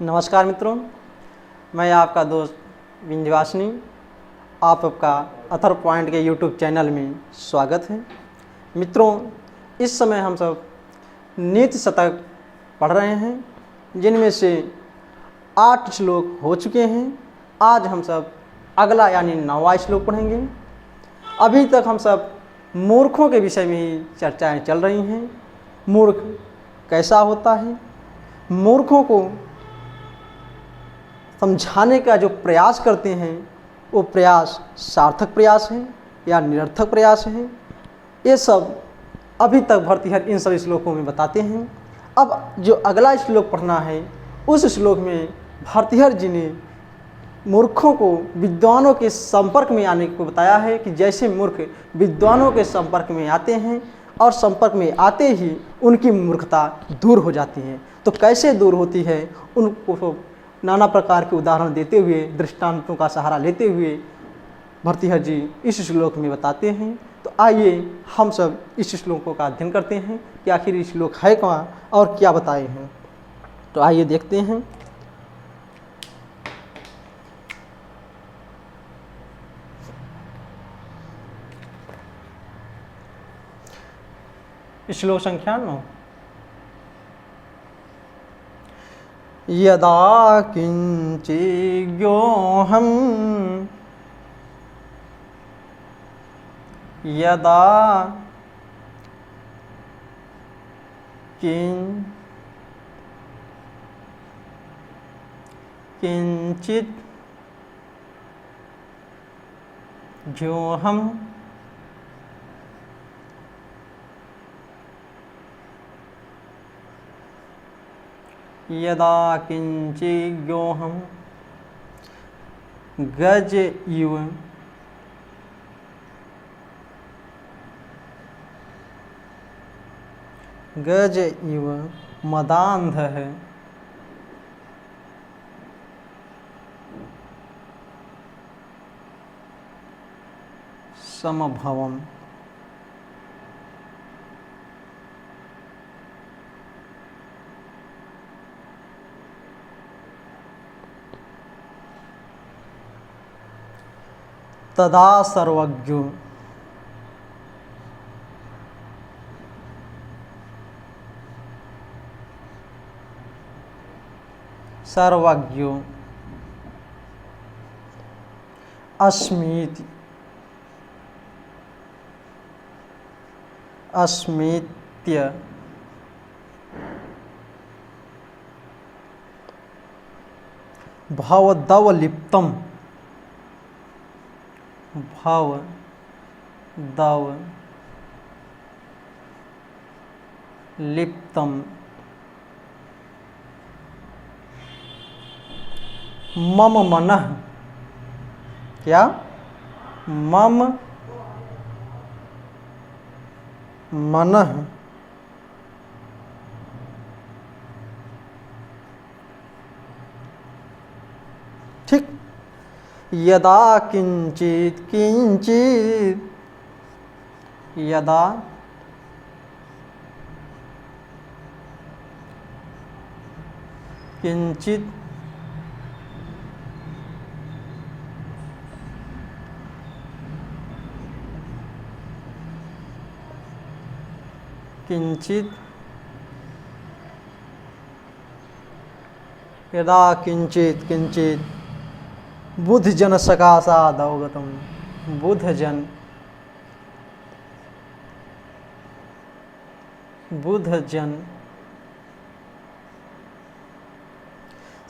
नमस्कार मित्रों, मैं आपका दोस्त विंध्यवासिनी आपका अथर पॉइंट के यूट्यूब चैनल में स्वागत है। मित्रों, इस समय हम सब नीति शतक पढ़ रहे हैं, जिनमें से 8 श्लोक हो चुके हैं। आज हम सब अगला यानी 9वां श्लोक पढ़ेंगे। अभी तक हम सब मूर्खों के विषय में ही चर्चाएं चल रही हैं। मूर्ख कैसा होता है, मूर्खों को समझाने का जो प्रयास करते हैं वो प्रयास सार्थक प्रयास है या निरर्थक प्रयास है, ये सब अभी तक भर्तृहरि इन सभी श्लोकों में बताते हैं। अब जो अगला श्लोक पढ़ना है, उस श्लोक में भर्तृहरि जी ने मूर्खों को विद्वानों के संपर्क में आने को बताया है कि जैसे मूर्ख विद्वानों के संपर्क में आते हैं और संपर्क में आते ही उनकी मूर्खता दूर हो जाती है। तो कैसे दूर होती है, उनको नाना प्रकार के उदाहरण देते हुए, दृष्टांतों का सहारा लेते हुए भर्तृहरि जी इस श्लोक में बताते हैं। तो आइए हम सब इस श्लोकों का अध्ययन करते हैं कि आखिर इस श्लोक है कहाँ और क्या बताए हैं। तो आइए देखते हैं। श्लोक संख्या 9। यदा किंचिज्ञोऽहं यदा किंचित् ज्ञोऽहं यदा किंचिज्ञोऽहं गज इव मदान्धः समभवम्। तदा सर्वज्ञो अस्मीत्य भवदवलिप्तम् मम मनः क्या मम मनः ठीक। यदा किंचित यदा किंचित यदा किंचित बुद्धजन सकाशाद अवगतम। बुद्धजन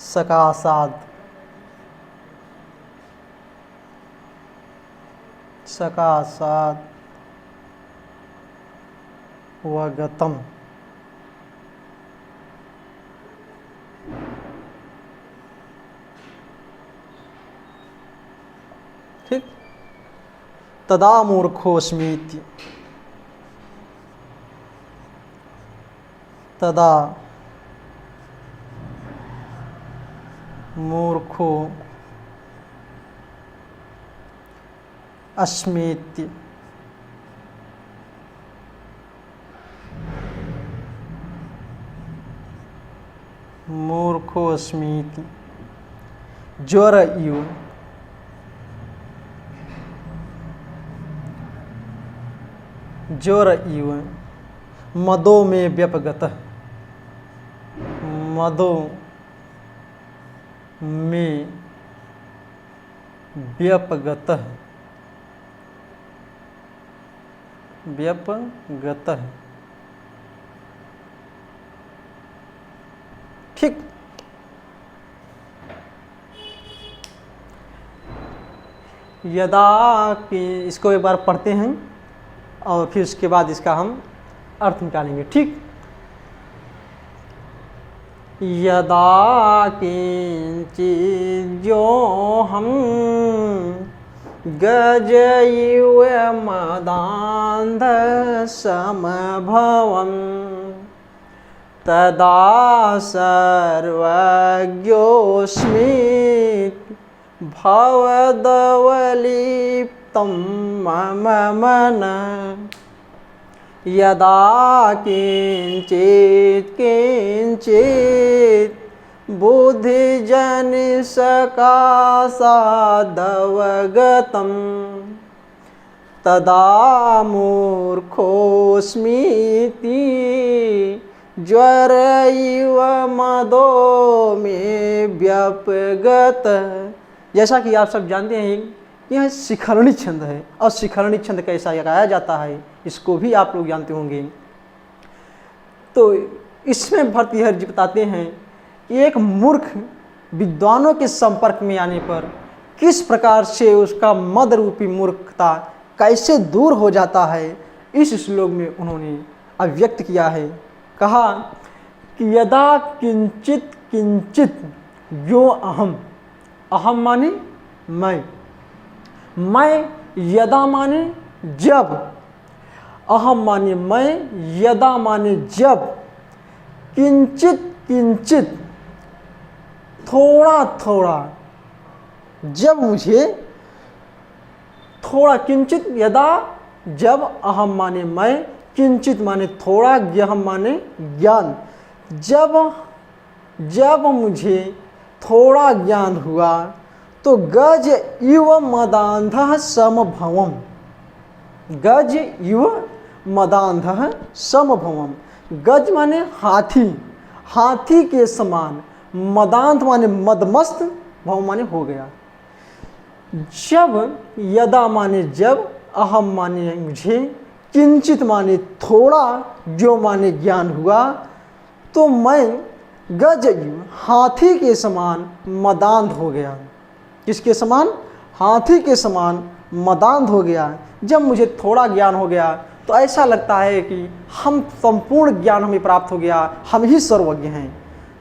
सकाशाद वगतम। ठीक। तदा मूर्खोऽस्मीति तदा मूर्खो अस्मीति मूर्खोऽस्मीति ज्वर इव मदो में व्यपगतः मदो में व्यपगतः ठीक। यदा कि इसको एक बार पढ़ते हैं और फिर उसके बाद इसका हम अर्थ निकालेंगे। ठीक। यदा किंचित् जो हम गज इव मदान्ध समभवम् तदा सर्वज्ञोऽस्मि भवदवलिप्तं मम मन। यदा किंचित् बुद्धिजनसकाशादवगतं तदा मूर्खोऽस्मीति ज्वर इव मदो में व्यपगत। जैसा कि आप सब जानते हैं यह शिखरणी छंद है, और शिखरणी छंद कैसा गाया जाता है इसको भी आप लोग जानते होंगे। तो इसमें भर्तृहरि जी बताते हैं एक मूर्ख विद्वानों के संपर्क में आने पर किस प्रकार से उसका मद रूपी मूर्खता कैसे दूर हो जाता है, इस श्लोक में उन्होंने अभिव्यक्त किया है। कहा कि यदा किंचित किंचित यो अहम, अहम माने मैं, यदा माने जब, अहम माने मैं, यदा माने जब, किंचित किंचित थोड़ा थोड़ा, जब मुझे थोड़ा, किंचित यदा जब, अहम माने मैं, किंचित माने थोड़ा, ज्ञहम माने ज्ञान, जब मुझे थोड़ा ज्ञान हुआ तो गज इव मदान्धः समभवम्, गज इव मदान्धः समभवम्। गज माने हाथी, हाथी के समान, मदान्ध माने मदमस्त, भव माने हो गया। जब, यदा माने जब, अहम माने मुझे, किंचित माने थोड़ा, जो माने ज्ञान हुआ, तो मैं गज इव हाथी के समान मदान्ध हो गया। किसके समान? हाथी के समान मदान्ध हो गया। जब मुझे थोड़ा ज्ञान हो गया तो ऐसा लगता है कि हम संपूर्ण ज्ञान हमें प्राप्त हो गया, हम ही सर्वज्ञ हैं।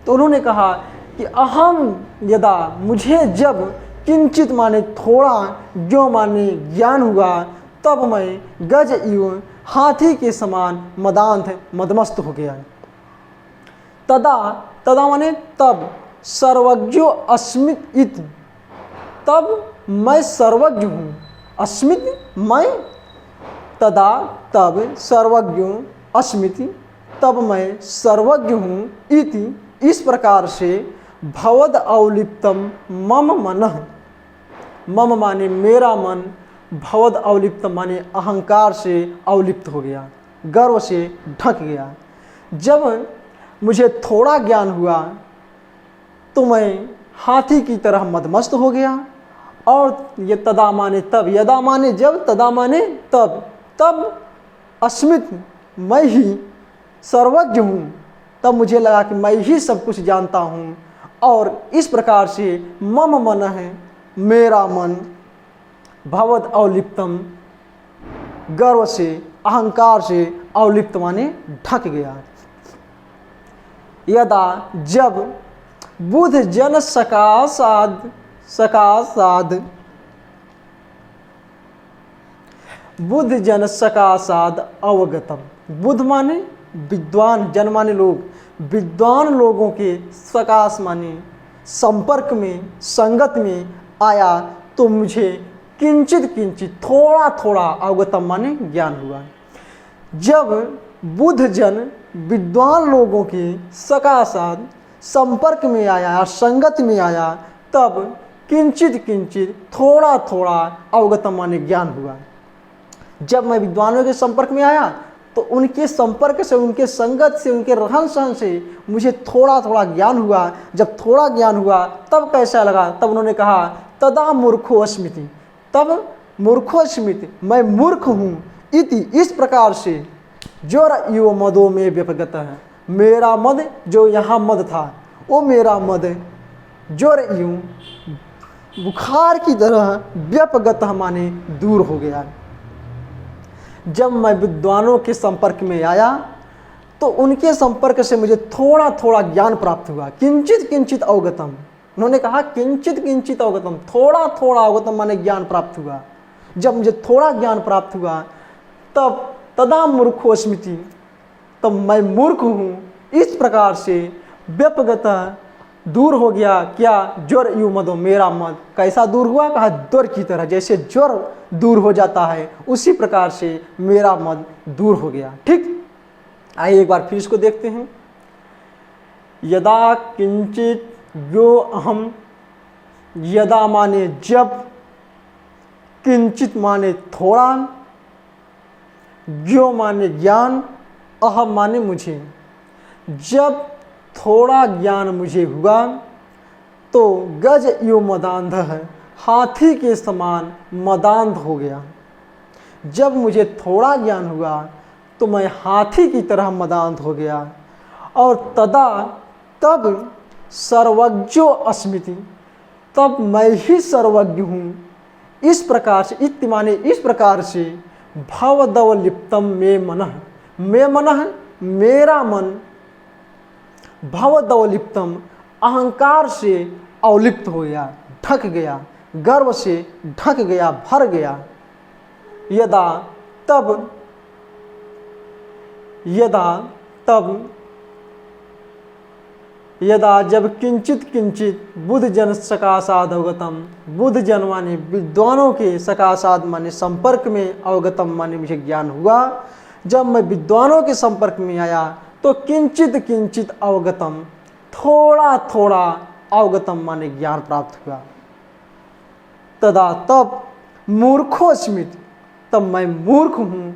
तो उन्होंने कहा कि अहम यदा, मुझे जब, किंचित माने थोड़ा, जो माने ज्ञान हुआ, तब मैं गज इव हाथी के समान मदान्ध मदमस्त हो गया। तदा माने तब, सर्वज्ञो अस्मित इत, तब मैं सर्वज्ञ हूँ, अस्मित मैं, तदा तब, सर्वज्ञो अस्मिति तब मैं सर्वज्ञ हूँ, इति इस प्रकार से, भवद अवलिप्तम मम मनः, मम माने मेरा मन, भवद अवलिप्तम माने अहंकार से अवलिप्त हो गया, गर्व से ढक गया। जब मुझे थोड़ा ज्ञान हुआ तो मैं हाथी की तरह मदमस्त हो गया। और ये तदा माने तब, यदा माने जब, तदा माने तब, तब अस्मित मैं ही सर्वज्ञ हूँ, तब मुझे लगा कि मैं ही सब कुछ जानता हूँ। और इस प्रकार से मम मन है, मेरा मन, भवद अवलिप्तम, गर्व से, अहंकार से अवलिप्त माने ढक गया। यदा जब बुध जन सकाशाद बुध जन सकाशाद अवगतम, बुध माने विद्वान, जन माने लोग, विद्वान लोगों के सकाश माने संपर्क में, संगत में आया तो मुझे किंचित किंचित थोड़ा थोड़ा अवगतम माने ज्ञान हुआ। जब बुध जन विद्वान लोगों के सकाशात संपर्क में आया, संगत में आया, तब किंचित किंचित थोड़ा थोड़ा अवगतम माने ज्ञान हुआ। जब मैं विद्वानों के संपर्क में आया तो उनके संपर्क से, उनके संगत से, उनके रहन सहन से मुझे थोड़ा थोड़ा ज्ञान हुआ। जब थोड़ा ज्ञान हुआ तब कैसा लगा, तब उन्होंने कहा तदा मूर्खो अस्मिति, तब मूर्खो अस्मिति, मैं मूर्ख हूँ। इति, इस प्रकार से जोर यो मदो में व्यपगत है, मेरा मद जो यहाँ मद था वो मेरा मद जोर यूँ बुखार की तरह व्यपगत माने दूर हो गया। जब मैं विद्वानों के संपर्क में आया तो उनके संपर्क से मुझे थोड़ा थोड़ा ज्ञान प्राप्त हुआ। किंचित किंचित अवगतम, उन्होंने कहा किंचित किंचित अवगतम, थोड़ा थोड़ा अवगतम माने ज्ञान प्राप्त हुआ। जब मुझे थोड़ा ज्ञान प्राप्त हुआ तब तदा मूर्खो स्मृति, तब मैं मूर्ख हूँ। इस प्रकार से व्यपगत दूर हो गया। क्या? ज्वर यू मदो, मेरा मद कैसा दूर हुआ? कहा ज्वर की तरह, जैसे ज्वर दूर हो जाता है उसी प्रकार से मेरा मद दूर हो गया। ठीक, आइए एक बार फिर इसको देखते हैं। यदा किंचित यो अहम, यदा माने जब, किंचित माने थोड़ा, यो माने ज्ञान, अहम माने मुझे। जब थोड़ा ज्ञान मुझे हुआ तो गज यो मदांध है, हाथी के समान मदांध हो गया। जब मुझे थोड़ा ज्ञान हुआ तो मैं हाथी की तरह मदांध हो गया। और तदा, तब सर्वज्ञो अस्मिति, तब मैं ही सर्वज्ञ हूँ। इस प्रकार से, इत्ति माने इस प्रकार से, भवदवलिप्तम मे मनः, मे मनः मेरा मन, भवदवलिप्तम अहंकार से अवलिप्त हो गया, ढक गया, गर्व से ढक गया, भर गया। यदा तब, यदा तब, यदा जब किंचित किंचित बुद्ध जन सकाशाद अवगतम, बुद्ध जन माने विद्वानों के सकाशाद माने संपर्क में, अवगतम माने मुझे ज्ञान हुआ। जब मैं विद्वानों के संपर्क में आया तो किंचित किंचित अवगतम, थोड़ा थोड़ा अवगतम माने ज्ञान प्राप्त हुआ। तदा तब मूर्खो स्मित, तब मैं मूर्ख हूँ।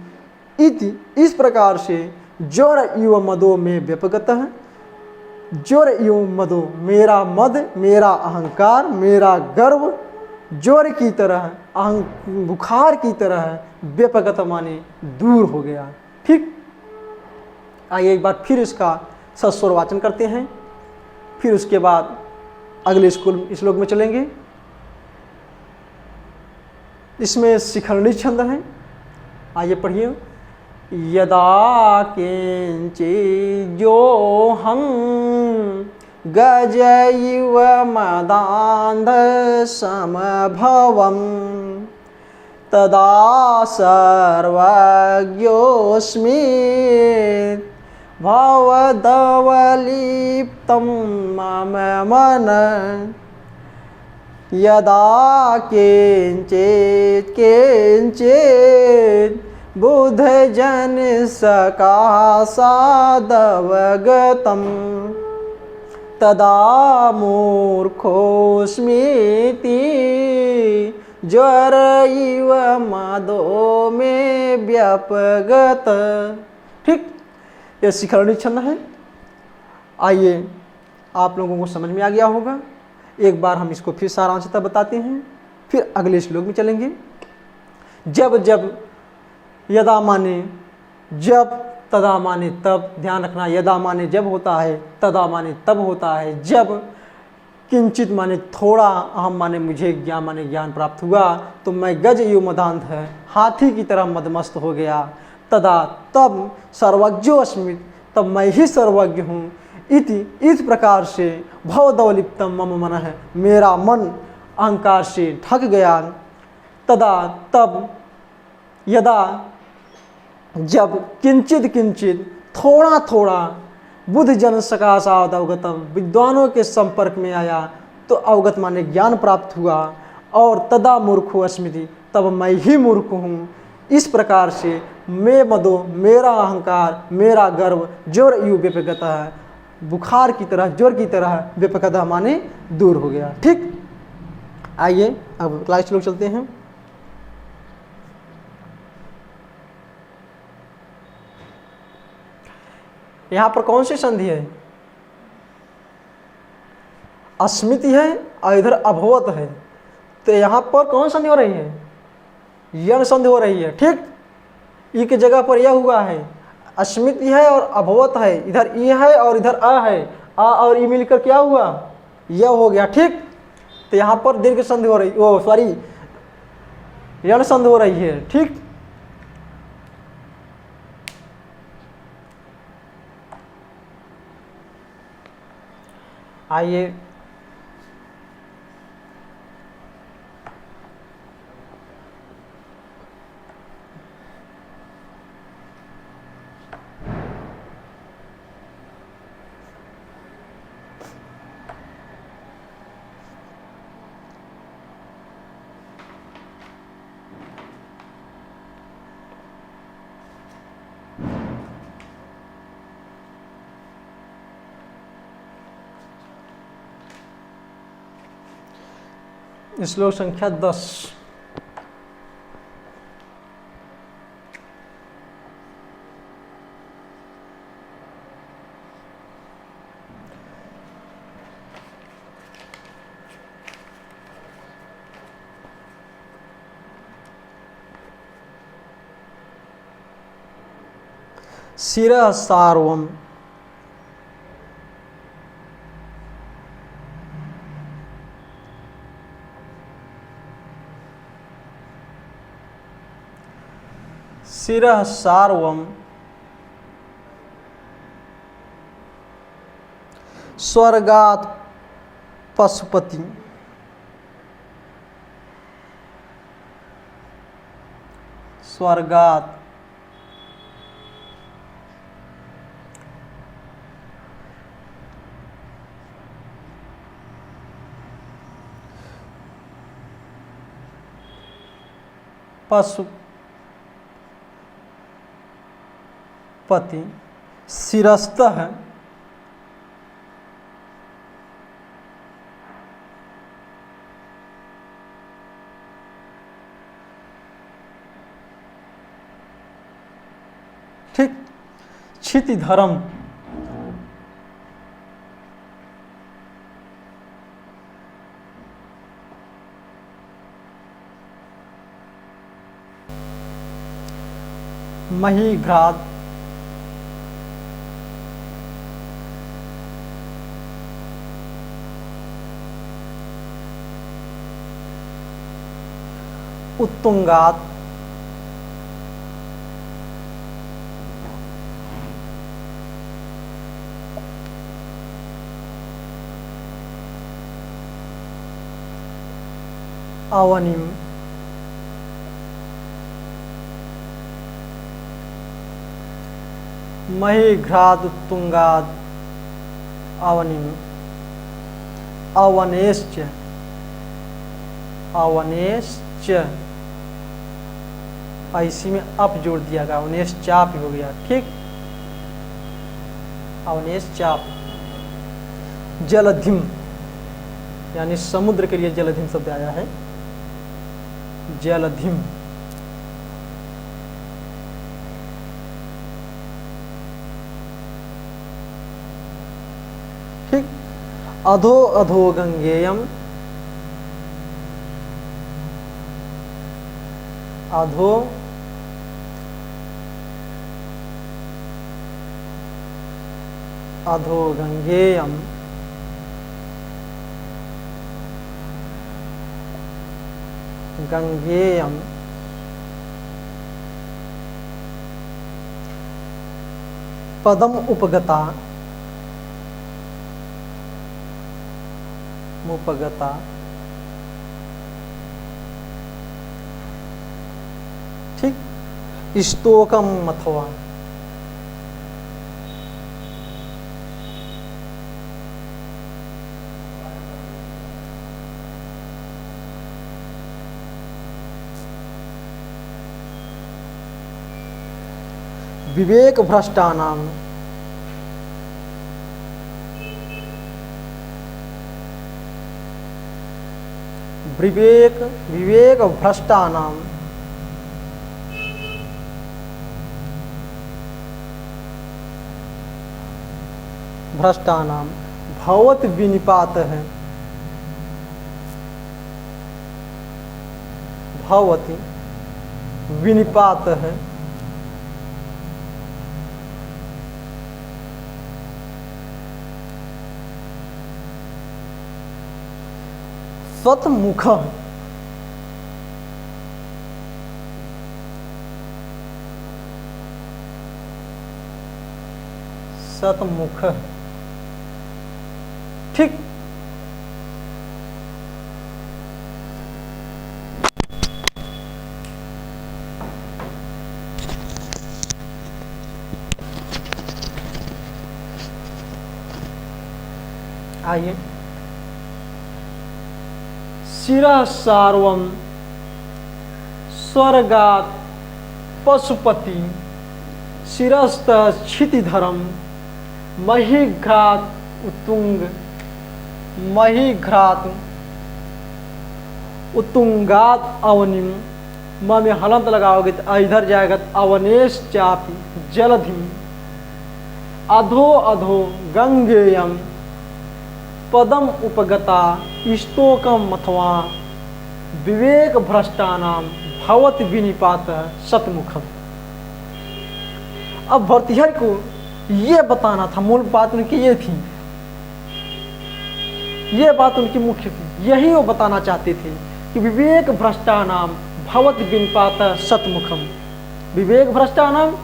इति, इस प्रकार से जोर युव मदो में व्यपगत है, जोर युव मदो, मेरा मद, मेरा अहंकार, मेरा गर्व जोर की तरह, बुखार की तरह व्यपगत माने दूर हो गया। ठीक, आइए एक बार फिर इसका सस्वर वाचन करते हैं, फिर उसके बाद अगले श्लोक में चलेंगे। इसमें शिखरणी छंद है, आइए पढ़िए। यदा किंचिज्यो हं गजैव मदान्ध समभवम् तदा सर्वज्ञोऽस्मि भवदवलिप्तं मम मन। यदा किंचित् किंचित् बुद्धजन सकाशादवगतं तदा मूर्खोऽस्मीति ज्वर इव मदो में व्यपगत। ठीक, यह शिखरणी छंद है। आइए आप लोगों को समझ में आ गया होगा। एक बार हम इसको फिर सारांशतः बताते हैं, फिर अगले श्लोक में चलेंगे। जब जब, यदा माने जब, तदा माने तब, ध्यान रखना, यदा माने जब होता है, तदा माने तब होता है। जब, किंचित माने थोड़ा, अहम माने मुझे, ज्ञान माने ज्ञान प्राप्त हुआ तो मैं गज यु मदांध है, हाथी की तरह मदमस्त हो गया। तदा तब सर्वज्ञो अस्मि, तब मैं ही सर्वज्ञ हूँ। इति, इस प्रकार से भवदवलिप्तम मम मन है, मेरा मन अहंकार से ढक गया। तदा तब, यदा जब, किंचित किंचित थोड़ा थोड़ा, बुद्ध जन सकाशाद अवगतम, विद्वानों के संपर्क में आया तो अवगत माने ज्ञान प्राप्त हुआ। और तदा मूर्खो अस्मिति, तब मैं ही मूर्ख हूँ। इस प्रकार से मैं मदो, मेरा अहंकार, मेरा गर्व जोर यु व्यपगत है, बुखार की तरह, ज्वर की तरह बेपकदा माने दूर हो गया। ठीक, आइए अब क्लास श्लोक चलते हैं। यहाँ पर कौन सी संधि है? अस्मिति है और इधर अभवत है, तो यहाँ पर कौन संधि हो रही है? यण संधि हो रही है। ठीक, ई की जगह पर यह हुआ है, अस्मिति है और अभवत है, इधर ई है और इधर अ है, अ और ई मिलकर क्या हुआ? यह हो गया। ठीक, तो यहाँ पर दीर्घ संधि हो रही, ओ सॉरी यण संधि हो रही है। ठीक, आइए श्लोक संख्या 10। शिरः सार्वम् शिरः सार्वम् स्वर्गात् पशुपति स्वर्गात् पशुपति शिरस्तः ठीक क्षितिधरम् महीघ्राद उत्तुंगात अवनिम महीघ्राद उत्तुंगाद अवनिम अवनेश्च अवनेश्च इसी में अप जोड़ दिया गया, अवनेश चाप हो गया। ठीक, अवनेश चाप। जलधिम यानी समुद्र के लिए जलधिम शब्द आया है, जलधिम। ठीक, अधो अधो गंगेयम अधो अधो गंगेयम गंगेयम पदम उपगता मुपगता। ठीक, स्तोकम अथवा विवेक भ्रष्टानाम विवेक विवेक भ्रष्टानाम भ्रष्टानाम भवत विनिपात है, भवति विनिपात है, सतमुख सतमुख। ठीक, आइए। शिरः सार्वं स्वर्गात् पशुपति शिरस्तः क्षितिधरम महिघ्रात उत्तुंग महिघ्रात उत्तुंगात अवनिम। म में हलंत लगाओगे तो इधर जाएगा तो अवनेश चापी जलधि अधो अधो गंगेयम पदम उपगता इष्टोकम अथवा विवेक भ्रष्टानाम भवत विनिपात सतमुखम। अब भर्तृहरि को ये बताना था, मूल बात उनकी ये थी, ये बात उनकी मुख्य थी, यही वो बताना चाहते थे कि विवेक भ्रष्टानाम भवत विनिपात सतमुखम। विवेक भ्रष्टानाम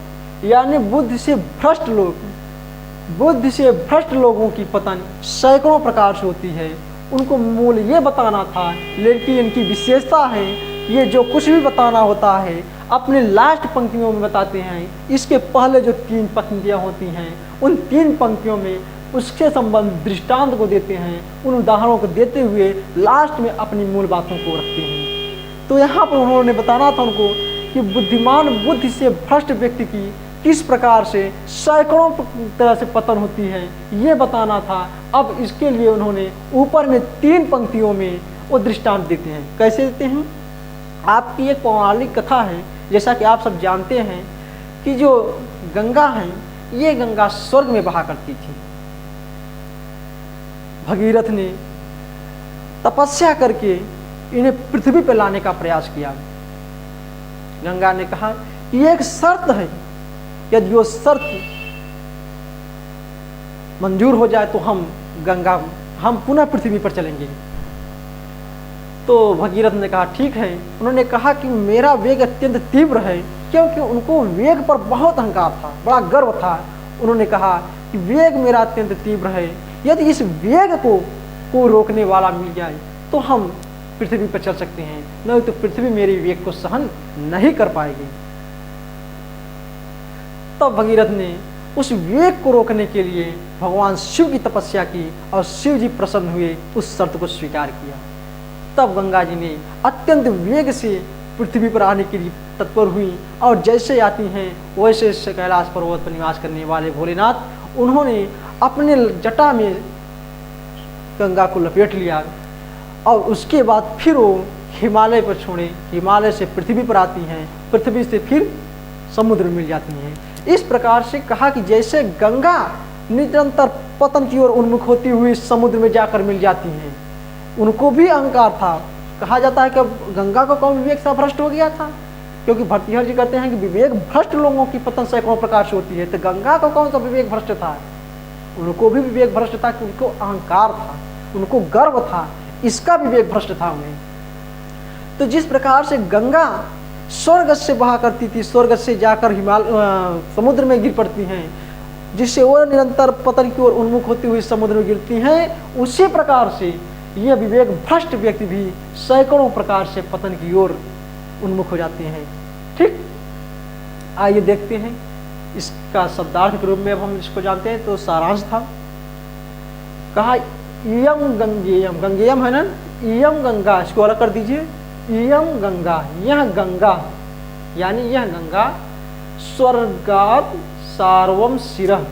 यानी बुद्धि से भ्रष्ट लोग, बुद्धि से भ्रष्ट लोगों की पतन सैकड़ों प्रकार से होती है, उनको मूल ये बताना था। लेकिन इनकी विशेषता है, ये जो कुछ भी बताना होता है अपने लास्ट पंक्तियों में बताते हैं। इसके पहले जो 3 पंक्तियाँ होती हैं उन 3 पंक्तियों में उसके संबंध दृष्टांत को देते हैं, उन उदाहरणों को देते हुए लास्ट में अपनी मूल बातों को रखते हैं। तो यहाँ पर उन्होंने बताना था उनको कि बुद्धिमान बुद्धि से भ्रष्ट व्यक्ति की किस प्रकार से सैकड़ों तरह से पतन होती है, ये बताना था। अब इसके लिए उन्होंने ऊपर में 3 पंक्तियों में वो दृष्टांत देते हैं। कैसे देते हैं? आपकी एक पौराणिक कथा है, जैसा कि आप सब जानते हैं कि जो गंगा है, ये गंगा स्वर्ग में बहा करती थी। भगीरथ ने तपस्या करके इन्हें पृथ्वी पर लाने का प्रयास किया। गंगा ने कहा कि एक शर्त है, यदि वो शर्त मंजूर हो जाए तो हम पुनः पृथ्वी पर चलेंगे। तो भगीरथ ने कहा ठीक है। उन्होंने कहा कि मेरा वेग अत्यंत तीव्र है, क्योंकि उनको वेग पर बहुत अहंकार था, बड़ा गर्व था। उन्होंने कहा कि वेग मेरा अत्यंत तीव्र है, यदि इस वेग को रोकने वाला मिल जाए तो हम पृथ्वी पर चल सकते हैं, नहीं तो पृथ्वी मेरे वेग को सहन नहीं कर पाएगी। तब भगीरथ ने उस वेग को रोकने के लिए भगवान शिव की तपस्या की और शिव जी प्रसन्न हुए, उस शर्त को स्वीकार किया। तब गंगा जी ने अत्यंत वेग से पृथ्वी पर आने के लिए तत्पर हुई, और जैसे आती हैं वैसे कैलाश पर्वत पर निवास करने वाले भोलेनाथ, उन्होंने अपने जटा में गंगा को लपेट लिया और उसके बाद फिर वो हिमालय पर छोड़े। हिमालय से पृथ्वी पर आती हैं, पृथ्वी से फिर समुद्र मिल जाती हैं। इस प्रकार से कहा कि जैसे गंगा निरंतर पतन की ओर उन्मुख होती हुई समुद्र में जाकर मिल जाती हैं, उनको भी अहंकार था। कहा जाता है कि गंगा को कौन विवेक से भ्रष्ट हो गया था, क्योंकि भर्तृहरि जी कहते हैं कि विवेक भ्रष्ट लोगों की पतन सैकड़ों प्रकार से होती है। तो गंगा को कौन सा विवेक भ्रष्ट था? उनको भी विवेक भ्रष्ट था कि उनको अहंकार था, उनको गर्व था, इसका विवेक भ्रष्ट था उन्हें। तो जिस प्रकार से गंगा स्वर्ग से बहा करती थी, स्वर्ग से जाकर समुद्र में गिर पड़ती हैं, जिससे वो निरंतर पतन की ओर उन्मुख होती हुई समुद्र में गिरती हैं, उसी प्रकार से यह विवेक भ्रष्ट व्यक्ति भी सैकड़ों प्रकार से पतन की ओर उन्मुख हो जाते हैं। ठीक, आइए देखते हैं इसका शब्दार्थ के रूप में। अब हम इसको जानते हैं। तो सारांश था, कहा इयम गंगेयम, गंगेयम है ना, इयम गंगा, इसको अलग कर दीजिए। इयम गंगा, यह गंगा यानी यह गंगा स्वर्गात सार्वम शिरः,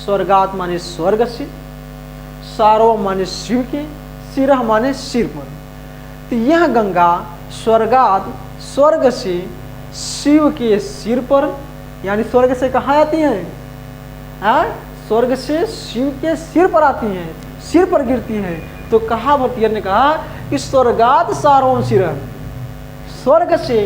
स्वर्गात माने स्वर्ग से, सार्वम माने शिव के, शिरः माने सिर पर। तो यह गंगा स्वर्गाद स्वर्ग से शिव के सिर पर, यानी स्वर्ग से कहाँ आती हैं? स्वर्ग से शिव के सिर पर आती हैं, सिर पर गिरती हैं। तो कहा भट्टियर ने कहा कि स्वर्गाद सारों सिर, स्वर्ग से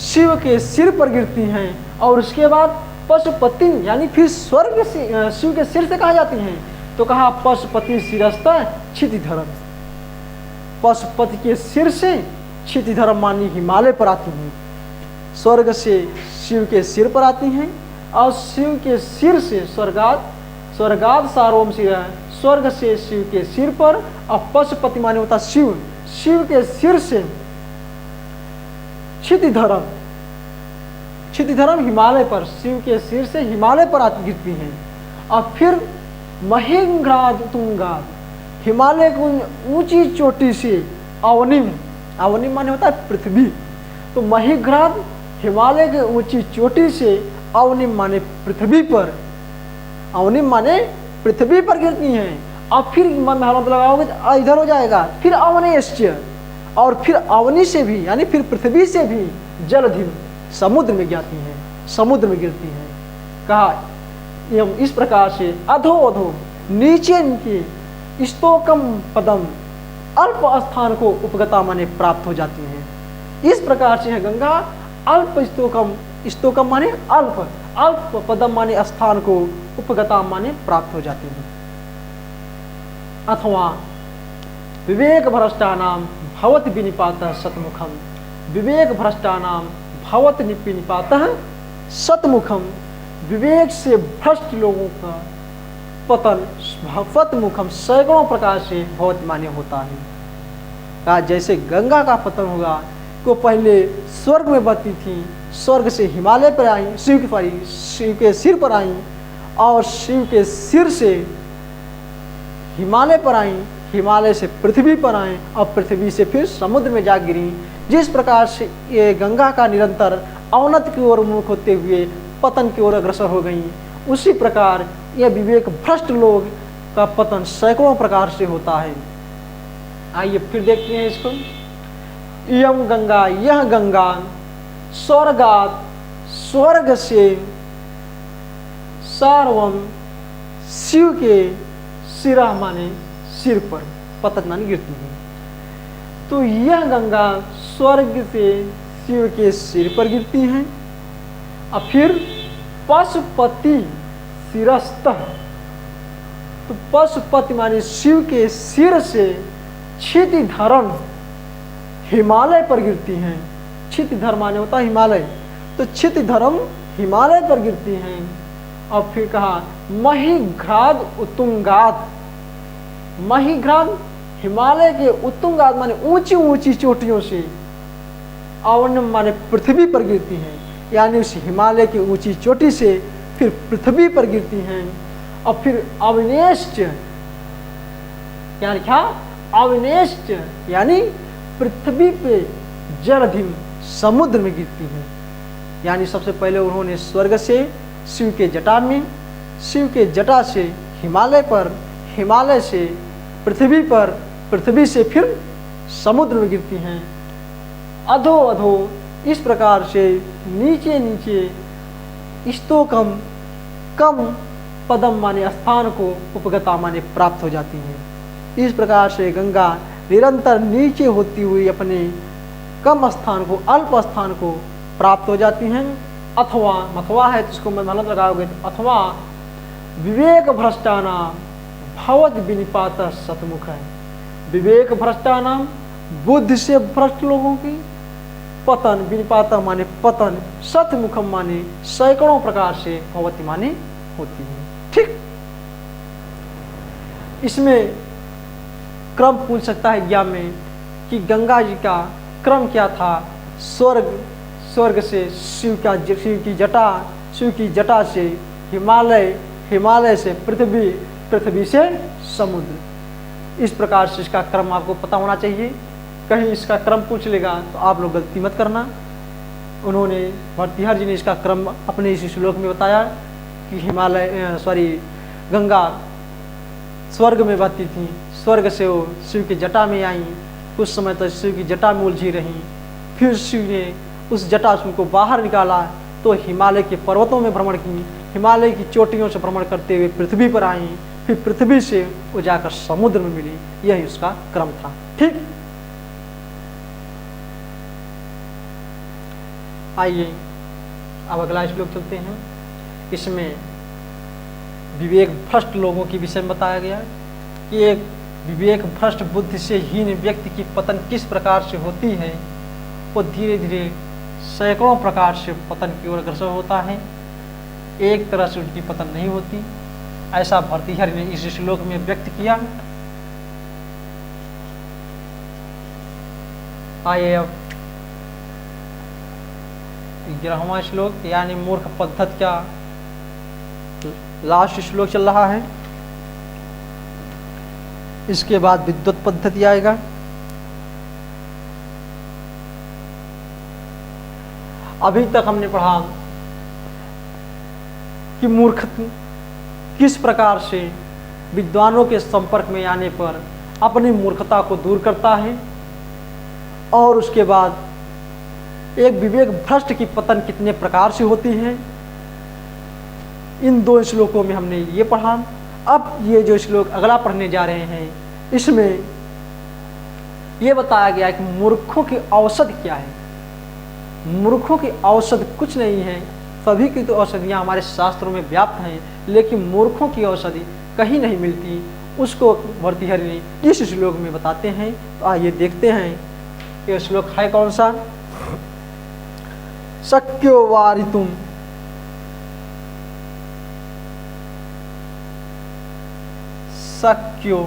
शिव के सिर पर गिरती हैं और उसके बाद पशुपति, यानी फिर स्वर्ग से शिव के सिर से कहा जाती हैं। तो कहा पशुपति शिरस्त क्षितिधरम, पशुपति के सिर से क्षितिधरम मानी हिमालय पर आती हैं। स्वर्ग से शिव के सिर पर आती हैं और शिव के सिर से स्वर्गाद सारोम सिर, स्वर्ग से शिव के सिर पर, और पशुपति माने होता शिव, शिव के सिर से क्षितिधरम, क्षितिधरम हिमालय पर, शिव के सिर से हिमालय पर आती गिरती हैं। और फिर महिंग्राद तुंगाद, हिमालय की ऊंची चोटी से अवनिम, अवनिम माने होता है पृथ्वी, तो महिग्राद हिमालय की ऊंची चोटी से अवनिम माने पृथ्वी पर, अवनिम माने पृथ्वी पर गिरती हैं। और फिर मतलब लगाओगे तो इधर हो जाएगा, फिर अवनेश्च, और फिर अवनी से भी यानी फिर पृथ्वी से भी जलधिम, समुद्र में जाती हैं, समुद्र में गिरती हैं। कहा एवं इस प्रकार से अधो अधो, नीचे नीचे, स्तोकम पदम, अल्प स्थान को उपगता माने प्राप्त हो जाती हैं। इस प्रकार से है गंगा अल्प स्तोकम, स्तोकम माने अल्प, अल्प पदम माने स्थान को, उपगता माने प्राप्त हो जाती हैं। अथवा विवेक भ्रष्टानाम भवत विनिपातः शतमुखम, विवेक भ्रष्टानाम भवत विनिपातः शतमुखम, विवेक से भ्रष्ट लोगों का पतन शतमुखम, सैकड़ों प्रकार से भवत माने होता है। कहा जैसे गंगा का पतन होगा, को पहले स्वर्ग में बहती थी, स्वर्ग से हिमालय पर आई, शिव के सिर पर आई, और शिव के सिर से हिमालय पर आई, हिमालय से पृथ्वी पर आए, और पृथ्वी से फिर समुद्र में जा गिरी। जिस प्रकार से ये गंगा का निरंतर अवनत की ओर मुख होते हुए पतन की ओर अग्रसर हो गई, उसी प्रकार यह विवेक भ्रष्ट लोग का पतन सैकड़ों प्रकार से होता है। आइए फिर देखते हैं इसको। यम गंगा, यह गंगा स्वर्गात, स्वर्ग से सार्वम, शिव के सिरा माने सिर पर, पतन माने गिरती है। तो यह गंगा स्वर्ग से शिव के सिर पर गिरती हैं, और फिर पशुपति शिरस्त, तो पशुपति माने शिव के सिर से क्षितिधरम हिमालय पर गिरती हैं। क्षितिधर माने होता है हिमालय, तो क्षितिधरम हिमालय पर गिरती हैं। और फिर कहा महिघ्राद उत्तुंगाद, महिघ्राद हिमालय के उत्तुंगाद माने ऊंची ऊंची चोटियों से, अवनम माने पृथ्वी पर गिरती हैं, यानी उस हिमालय की ऊंची चोटी से फिर पृथ्वी पर गिरती हैं। और फिर अविनेश्च, यानी क्या? अविनेश्च यानी पृथ्वी पे जलधिम, समुद्र में गिरती हैं। यानी सबसे पहले उन्होंने स्वर्ग से शिव के जटा में, शिव के जटा से हिमालय पर, हिमालय से पृथ्वी पर, पृथ्वी से फिर समुद्र में गिरती हैं। अधो अधो, इस प्रकार से नीचे नीचे, स्तोकम कम, पदम माने स्थान को, उपगता माने प्राप्त हो जाती हैं। इस प्रकार से गंगा निरंतर नीचे होती हुई अपने कम स्थान को, अल्प स्थान को प्राप्त हो जाती हैं। अथवा, मथवा है तो इसको मैं मतलब लगाओगे तो अथवा विवेक भ्रष्टाना भवत विनिपात शतमुख है। विवेक भ्रष्टाना, बुद्धि से भ्रष्ट लोगों की पतन, विनिपात माने पतन, शतमुखम माने सैकड़ों प्रकार से भवती माने होती है। ठीक, इसमें क्रम पूछ सकता है ज्ञान में कि गंगा जी का क्रम क्या था। स्वर्ग से शिव की जटा, शिव की जटा से हिमालय, हिमालय से पृथ्वी, पृथ्वी से समुद्र। इस प्रकार से इसका क्रम आपको पता होना चाहिए। कहीं इसका क्रम पूछ लेगा तो आप लोग गलती मत करना। उन्होंने, भर्तृहरि जी ने इसका क्रम अपने इस श्लोक में बताया कि गंगा स्वर्ग में बहती थी, स्वर्ग से वो शिव की जटा में आई, कुछ समय तक शिव की जटा में उलझी रहीं। फिर शिव ने उस जटा से उनको बाहर निकाला तो हिमालय के पर्वतों में भ्रमण की, हिमालय की चोटियों से भ्रमण करते हुए पृथ्वी पर आई। फिर पृथ्वी से वो जाकर समुद्र में मिली। यही उसका क्रम था। ठीक, आइए अब अगला श्लोक चलते हैं। इसमें विवेक भ्रष्ट लोगों के विषय में बताया गया है कि एक विवेक भ्रष्ट बुद्धि से हीन व्यक्ति की पतन किस प्रकार से होती है। वो धीरे धीरे सैकड़ों प्रकार से पतन की ओर अग्रसर होता है, एक तरह से उनकी पतन नहीं होती। ऐसा भर्तृहरि ने इस श्लोक में व्यक्त किया। आइए अब 11वां श्लोक यानी मूर्ख पद्धत का लास्ट श्लोक चल रहा है। इसके बाद विद्वत पद्धति आएगा। अभी तक हमने पढ़ा कि मूर्ख किस प्रकार से विद्वानों के संपर्क में आने पर अपनी मूर्खता को दूर करता है, और उसके बाद एक विवेक भ्रष्ट की पतन कितने प्रकार से होती है। इन 2 श्लोकों में हमने ये पढ़ा। अब ये जो श्लोक अगला पढ़ने जा रहे हैं, इसमें ये बताया गया है कि मूर्खों की औषधि क्या है। मूर्खों की औषधि कुछ नहीं है, सभी की तो औषधियाँ हमारे शास्त्रों में व्याप्त हैं, लेकिन मूर्खों की औषधि कहीं नहीं मिलती। उसको भर्तृहरि ने इस श्लोक में बताते हैं। तो आइए देखते हैं ये श्लोक है कौन सा। शक्यो वारितुम शक्यो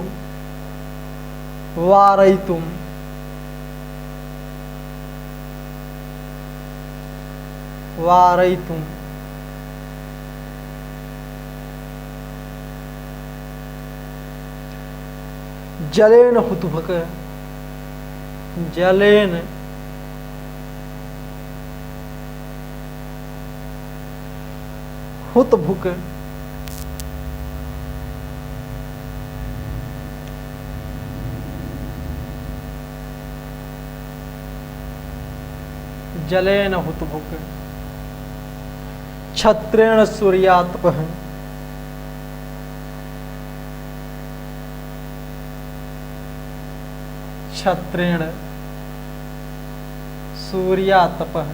वारयितुम वारयितुम जलेन हुतभुक जलेन हुतभुक जलेन हुतभुक क्षत्रेण सूर्यातपः क्षत्रेण सूर्यातपः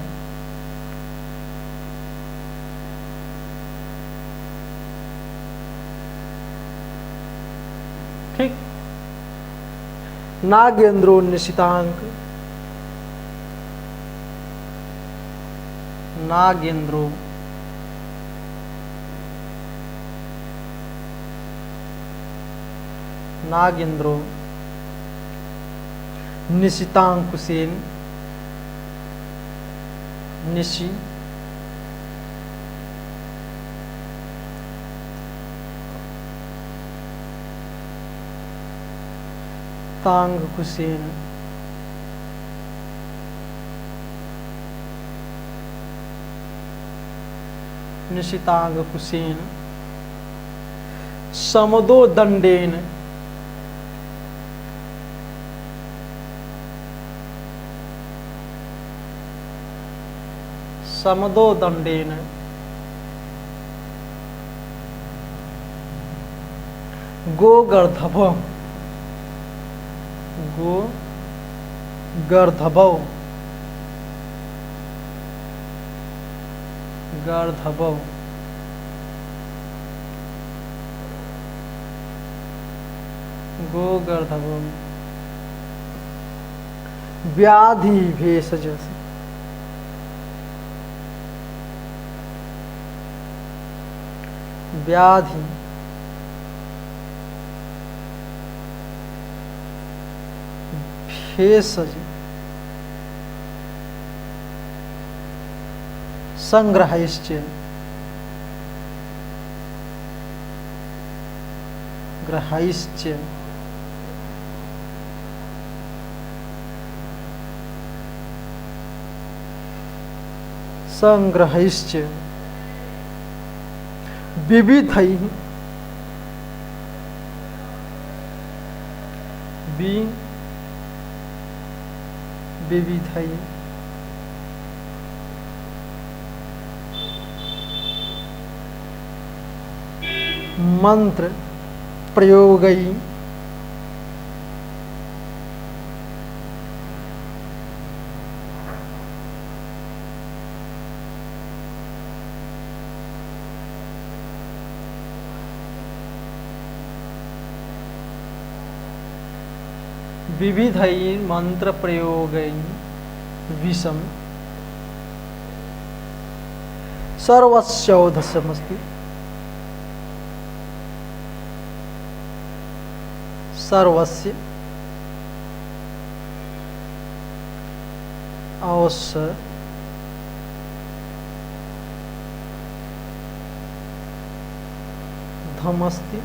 ठीक। नागेंद्रो निशितांक नागेंद्रो नागेंद्रो निशितांकुशेन निशि तांगकुशेन निशितांगकुशेन समदोदंडेन समदोदंडेन गोगर्धभो गर्धभो गर्धभो गोगर्धभो व्याधि भेषज व्याधि भेषज संग्रहश्च ग्रहश्च संग्रहश्च विविधैः विविधै मंत्र प्रयोगै विविधै मंत्र प्रयोगै विषम सर्वस्यौधस्यमस्ति सर्वस्य औषधमस्ति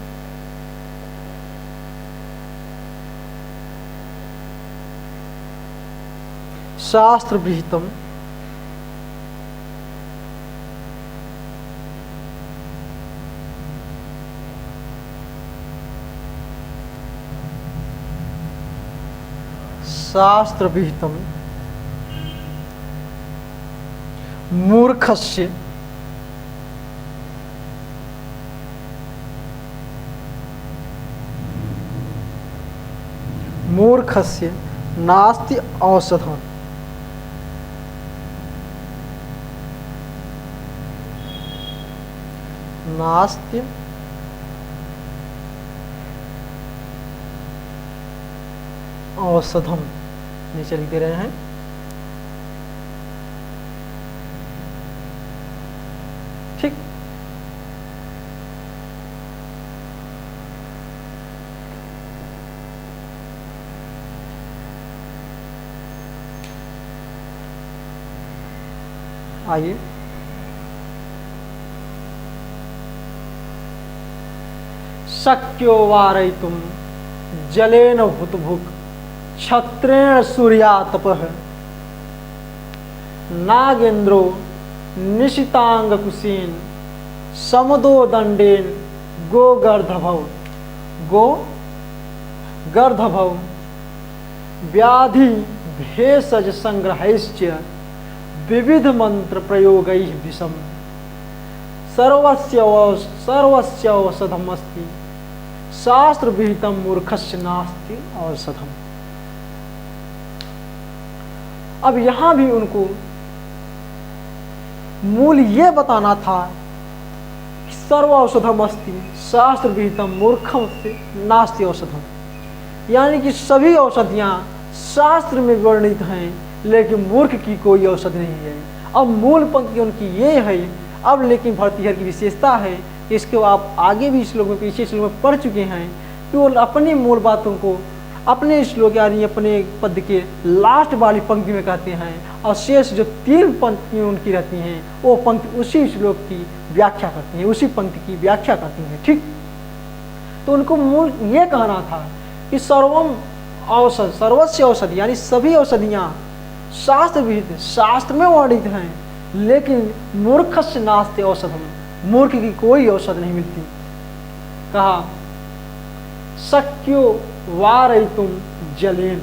शास्त्र विहितम शास्त्र विहितम मूर्खस्य नास्ति औषधम् नास्ति औषधम, नीचे लिख दे रहे हैं। ठीक, आइए शक्यो वारयितुं जलेन हुतभुक् क्षत्रेण सूर्यातपः नागेन्द्रो निशितांगकुशेन समदो दंडेन गोगर्धभौ व्याधि भेषज संग्रहैश्च विविध मंत्र प्रयोगैः विषम सर्वस्य औषधमस्ति शास्त्र विहितम मूर्खस्य नास्ति औषधम। अब यहां भी उनको मूल ये बताना था कि सर्व औषधम अस्ति शास्त्र विहितम मूर्खम से नास्ति औषधम, यानी कि सभी औषधियां शास्त्र में वर्णित हैं लेकिन मूर्ख की कोई औषध नहीं है। अब मूल पंक्ति उनकी ये है। अब लेकिन भर्तृहरि की विशेषता है, इसको आप आगे भी श्लोक में पीछे श्लोक में पढ़ चुके हैं कि वो अपनी मूल बातों को अपने श्लोक यानी अपने पद के लास्ट वाली पंक्ति में कहते हैं और शेष जो 3 पंक्तियाँ उनकी रहती हैं वो पंक्ति उसी श्लोक की व्याख्या करती हैं, उसी पंक्ति की व्याख्या करती हैं। ठीक, तो उनको मूल ये कहना था कि सर्वम औषध सर्वस्य औषध यानी सभी औषधियाँ शास्त्र विहित शास्त्र में वर्णित हैं लेकिन मूर्खस्य नास्ति औषधम, मूर्ख की कोई औषध नहीं मिलती। कहा शक्यो वारयितुं जलेन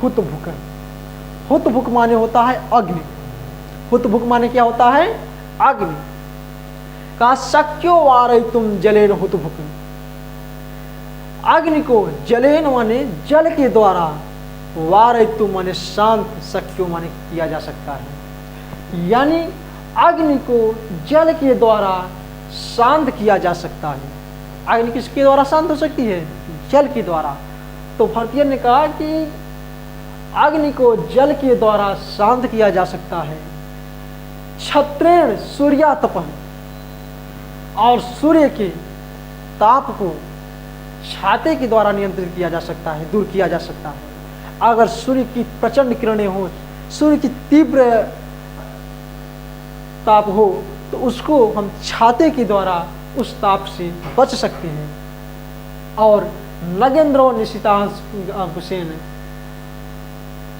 हुतभुक्। हुतभुक् माने होता है अग्नि। हुतभुक् माने क्या होता है? अग्नि। कहा शक्यो वारयितुं जलेन हुतभुक्, अग्नि को जलेन माने जल के द्वारा, वारयितुं माने शांत, शक्यो माने किया जा सकता है। यानी अग्नि को जल के द्वारा शांत किया जा सकता है। अग्नि किसके द्वारा शांत हो सकती है? जल के द्वारा। तो भर्तृहरि ने कहा कि अग्नि को जल के द्वारा शांत किया जा सकता है। क्षत्रेण सूर्यातपः, और सूर्य के ताप को छाते के द्वारा नियंत्रित किया जा सकता है, दूर किया जा सकता है। अगर सूर्य की प्रचंड किरणें हो, सूर्य की तीव्र ताप हो तो उसको हम छाते के द्वारा उस ताप से बच सकते हैं। और नगेंद्रो निशितांकुशेन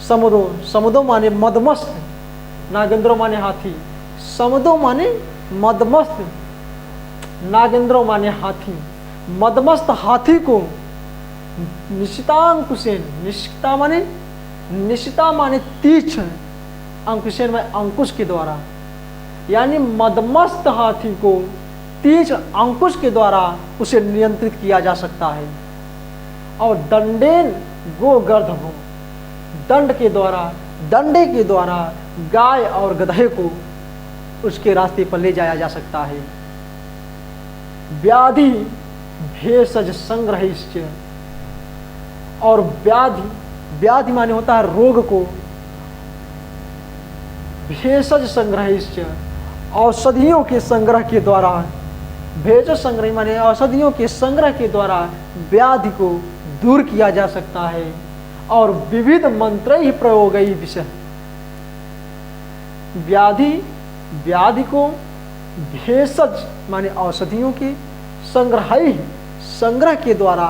समुदो माने मदमस्त, नागेंद्रो माने हाथी, समुदो माने मदमस्त, नागेंद्रो माने हाथी, मदमस्त हाथी को निशितांकुशेन, निशिता माने निशिता माने तीक्ष्ण, अंकुशेन में अंकुश के द्वारा, यानी मदमस्त हाथी को तीक्ष्ण अंकुश के द्वारा उसे नियंत्रित किया जा सकता है। और दंडेन गो गर्दभो, दंड के द्वारा, डंडे के द्वारा गाय और गधे को उसके रास्ते पर ले जाया जा सकता है। व्याधि भेषज संग्रहिश्च, और व्याधि, व्याधि माने होता है रोग को, भेषज संग्रहिश्च औषधियों के संग्रह के द्वारा, भेषज संग्रह माने औषधियों के संग्रह के द्वारा व्याधि को दूर किया जा सकता है। और विविध मंत्र प्रयोगई विषय, व्याधि, व्याधि को भेषज माने औषधियों के संग्रह के द्वारा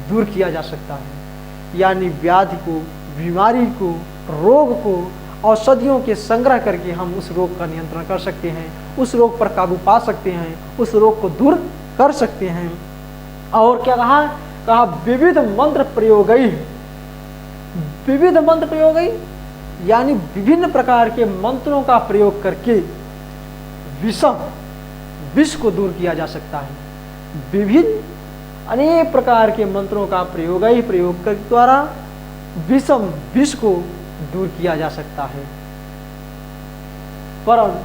दूर किया जा सकता है। यानी व्याधि को, बीमारी को, रोग को औषधियों के संग्रह करके हम उस रोग का नियंत्रण कर सकते हैं, उस रोग पर काबू पा सकते हैं, उस रोग को दूर कर सकते हैं। और क्या कहा? कहा विविध मंत्र प्रयोगई, विविध मंत्र प्रयोगई यानी विभिन्न प्रकार के मंत्रों का प्रयोग करके विषम, विष को दूर किया जा सकता है। विभिन्न अनेक प्रकार के मंत्रों का प्रयोग के द्वारा विषम, विष को दूर किया जा सकता है। परम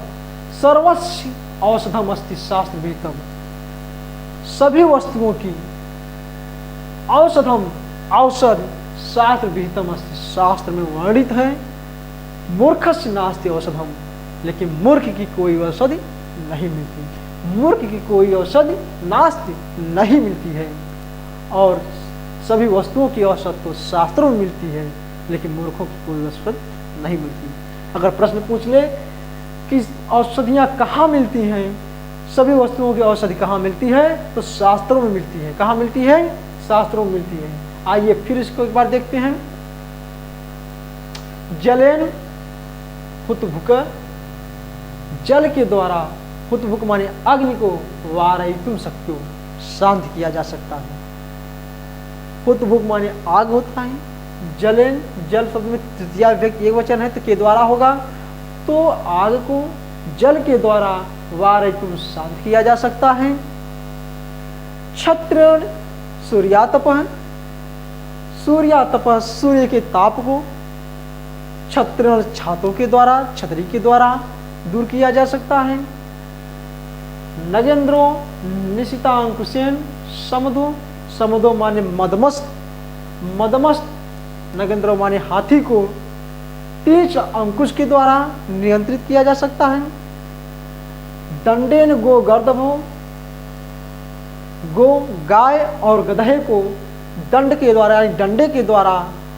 सर्वस्व औषधम अस्ति शास्त्र विहितम, सभी वस्तुओं की औषधम, औषध शास्त्र विहितम अस्ति, शास्त्र में वर्णित है। मूर्खस्य नास्ति औषधम, लेकिन मूर्ख की कोई औषधि नहीं मिलती, मूर्ख की कोई औषधि नास्ति नहीं मिलती है। और सभी वस्तुओं की औषध तो शास्त्रों में मिलती है, लेकिन मूर्खों की कोई औषध नहीं मिलती। अगर प्रश्न पूछ ले कि औषधियाँ कहाँ मिलती हैं, सभी वस्तुओं की औषधि कहाँ मिलती है, तो शास्त्रों में मिलती है। कहाँ मिलती है? शास्त्रों में मिलती है। आइए फिर इसको एक बार देखते हैं। जलेन हुतभुक, जल के द्वारा, हुतभुक माने अग्नि को वारयितुम शक्यो, शांत किया जा सकता है। हुतभुक माने आग होता है, जलेन, जल शब्द में तृतीया विभक्ति एक वचन है तो के द्वारा होगा, तो आग को जल के द्वारा वारयितुम शांत किया जा सकता है। क्षत्रिय सूर्यातप, सूर्यातप सूर्य के ताप को क्षत्रिय छातों के द्वारा, छतरी के द्वारा दूर किया जा सकता है। नगेंद्रो निशितांकुशेन समदो, समदो माने मदमस्त, मदमस्त नगेंद्रो माने हाथी को तीक्ष्ण अंकुश के द्वारा नियंत्रित किया जा सकता है। दंडेन गो गर्दभो, गो गाय और गधे को दंड के द्वारा यानी डंडे के द्वारा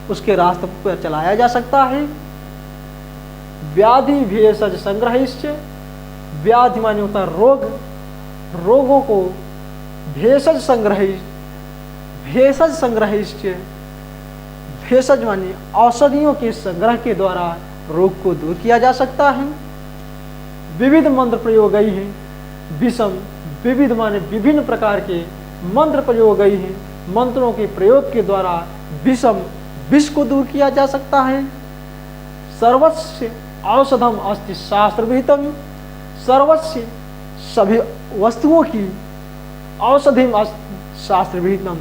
उसके रास्ते पर चलाया जा सकता है। व्याधि भेषज संग्रहिश्च, व्याधि माने होता है रोग, रोगों को भेषज संग्रहित, भेषज संग्रहिश्च, भेषज माने औषधियों के संग्रह के द्वारा रोग को दूर किया जा सकता है। विविध मंत्र प्रयोगई है, विषम, विविध माने विभिन्न प्रकार के मंत्र प्रयोगई है, मंत्रों के प्रयोग के द्वारा विषम, विष को दूर किया जा सकता है। सर्वस्य औषधम अस्ति शास्त्र विहितम, सर्वस्य सभी वस्तुओं की औषधि शास्त्र विहितम,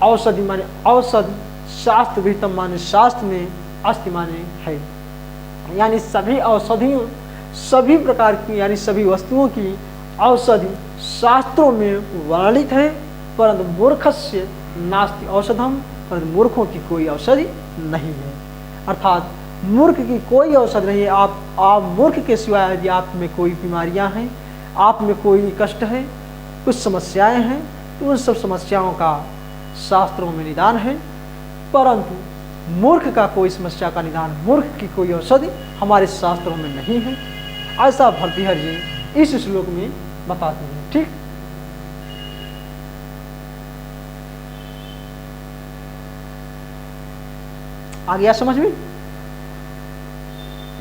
औषधि माने औषध, शास्त्र विहितम माने शास्त्र में, अस्ति माने है, यानी सभी औषधियों, सभी प्रकार की यानी सभी वस्तुओं की औषधि शास्त्रों में वर्णित है। परंतु मूर्खस्य नास्ति औषधम, परंतु मूर्खों की कोई औषधि नहीं है। अर्थात मूर्ख की कोई औषधि नहीं है। आप मूर्ख के सिवाय यदि आप में कोई बीमारियां हैं, आप में कोई कष्ट है, कुछ समस्याएं हैं, तो उन सब समस्याओं का शास्त्रों में निदान है। परंतु मूर्ख का कोई समस्या का निदान, मूर्ख की कोई औषधि हमारे शास्त्रों में नहीं है। ऐसा भर्तृहरि जी इस श्लोक में बताते हैं। ठीक, आ गया समझ में?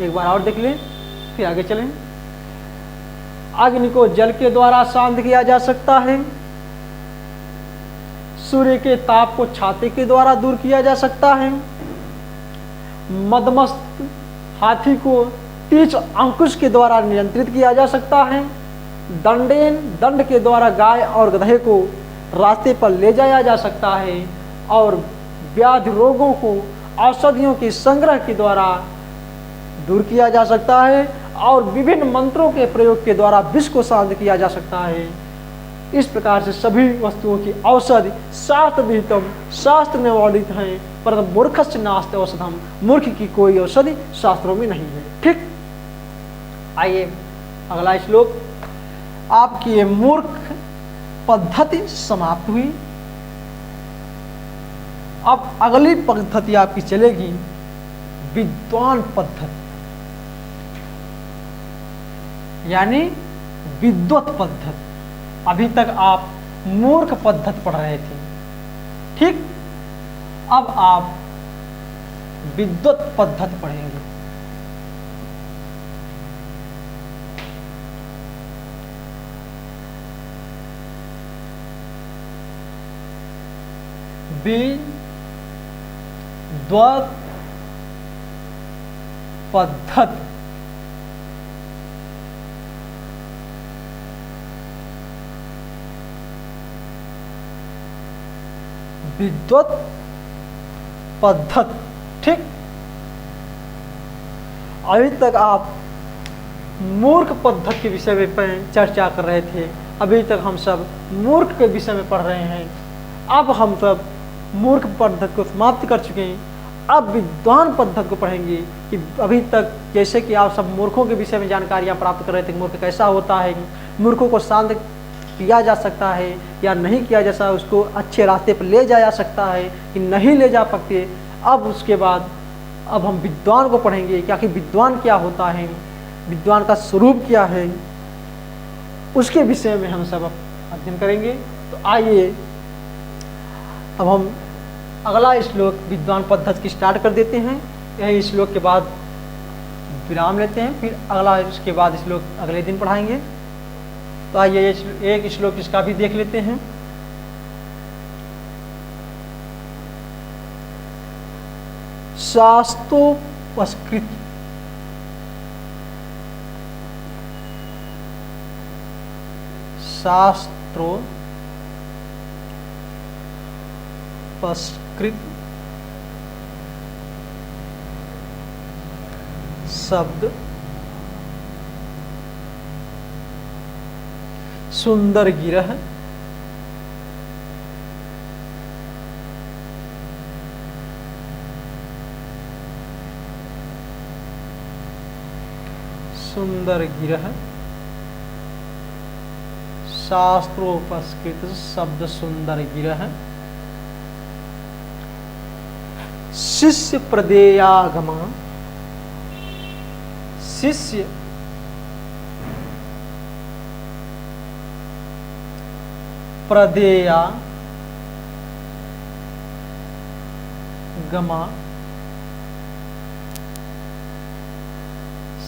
एक बार और देख लें, फिर आगे चलें। अग्नि को जल के द्वारा शांत किया जा सकता है। सूर्य के ताप को छाते के द्वारा दूर किया जा सकता है। मदमस्त हाथी को तीक्ष्ण अंकुश के द्वारा नियंत्रित किया जा सकता है। दंडेन दंड के द्वारा गाय और गधे को रास्ते पर ले जाया जा सकता है और व्याधि रोगों को औषधियों के संग्रह के द्वारा दूर किया जा सकता है और विभिन्न मंत्रों के प्रयोग के द्वारा विष को शांत किया जा सकता है। इस प्रकार से सभी वस्तुओं की औषधि शास्त्र विहितम शास्त्र में वर्णित है, परंतु मूर्खस्य नास्ति औषधम, मूर्ख की कोई औषधि शास्त्रों में नहीं है। ठीक, आइए अगला श्लोक। आपकी ये मूर्ख पद्धति समाप्त हुई। अब अगली पद्धति आपकी चलेगी विद्वान पद्धति, यानी विद्वत पद्धति। अभी तक आप मूर्ख पद्धति पढ़ रहे थे, ठीक, अब आप विद्वत पद्धति पढ़ेंगे। विद्वत पद्धति विद्वत पद्धति, ठीक। अभी तक आप मूर्ख पद्धति के विषय में चर्चा कर रहे थे। अभी तक हम सब मूर्ख के विषय में पढ़ रहे हैं। अब हम सब मूर्ख पद्धति को समाप्त कर चुके हैं। अब विद्वान पद्धति को पढ़ेंगे कि अभी तक जैसे कि आप सब मूर्खों के विषय में जानकारियाँ प्राप्त कर रहे थे, मूर्ख कैसा होता है, मूर्खों को शांत किया जा सकता है या नहीं किया जा सकता, उसको अच्छे रास्ते पर ले जाया सकता है कि नहीं ले जा सकते। अब उसके बाद अब हम विद्वान को पढ़ेंगे, क्या कि विद्वान क्या होता है, विद्वान का स्वरूप क्या है, उसके विषय में हम सब अध्ययन करेंगे। तो आइए अब हम अगला श्लोक विद्वान पद्धति की स्टार्ट कर देते हैं। यही श्लोक के बाद विराम लेते हैं, फिर अगला इसके बाद श्लोक अगले दिन पढ़ाएंगे। तो आइए एक श्लोक इसका भी देख लेते हैं। शास्त्रोपस्कृत शब्द सुंदर गिरह सुंदर गिरह शास्त्रोपस्कृत शब्द सुंदर गिरह शिष्य प्रदेयागम शिष्य प्रदेया गमा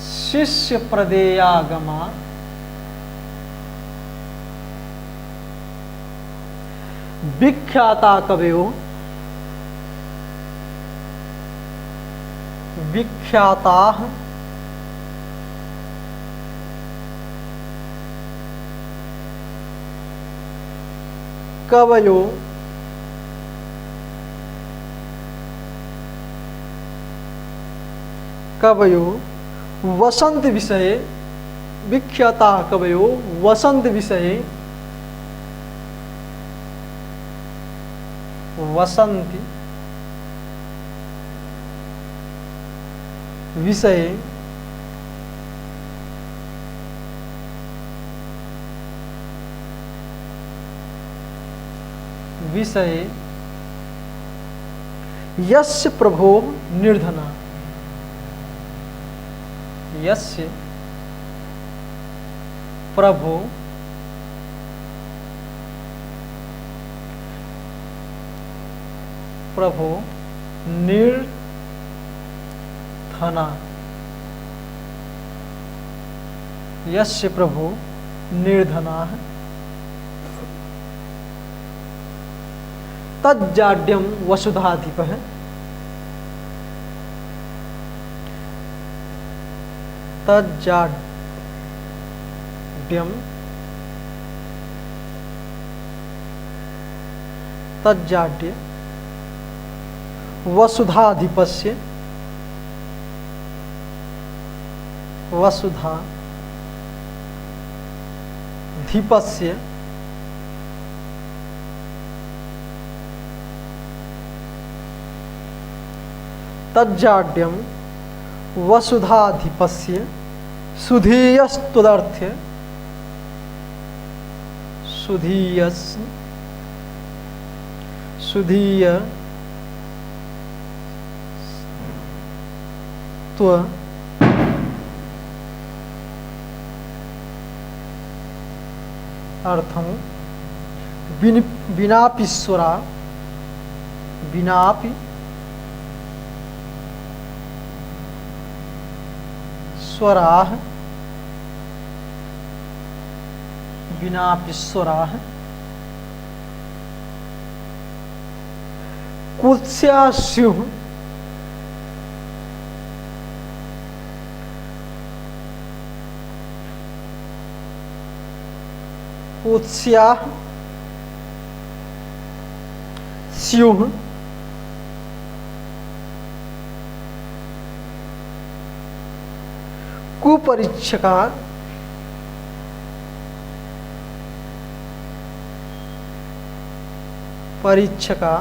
शिष्य प्रदेयागमा विख्याता कवयो विख्याता कवयो कवयो वसंत विषये विख्याता कवयो वसंत विषये वसंत विषये विषये यस्य प्रभो निर्धना यस्य प्रभो प्रभो निर्धना यस्य प्रभो निर्धना तज्जाड्यम वसुधाधिपः तज्जाड्यम तज्जाड्य वसुधाधिपस्य वसुधाधिपस्य तज्जाड्यम वसुधाधिपस्य सुधीयस्तदर्थ्य सुधीय त्व अर्थम विनापीश्वरा विनापि स्वराः विनापीश्वराः कुत्स्या स्युः कुत्स्याः स्युः कुपरीक्षका परीक्षका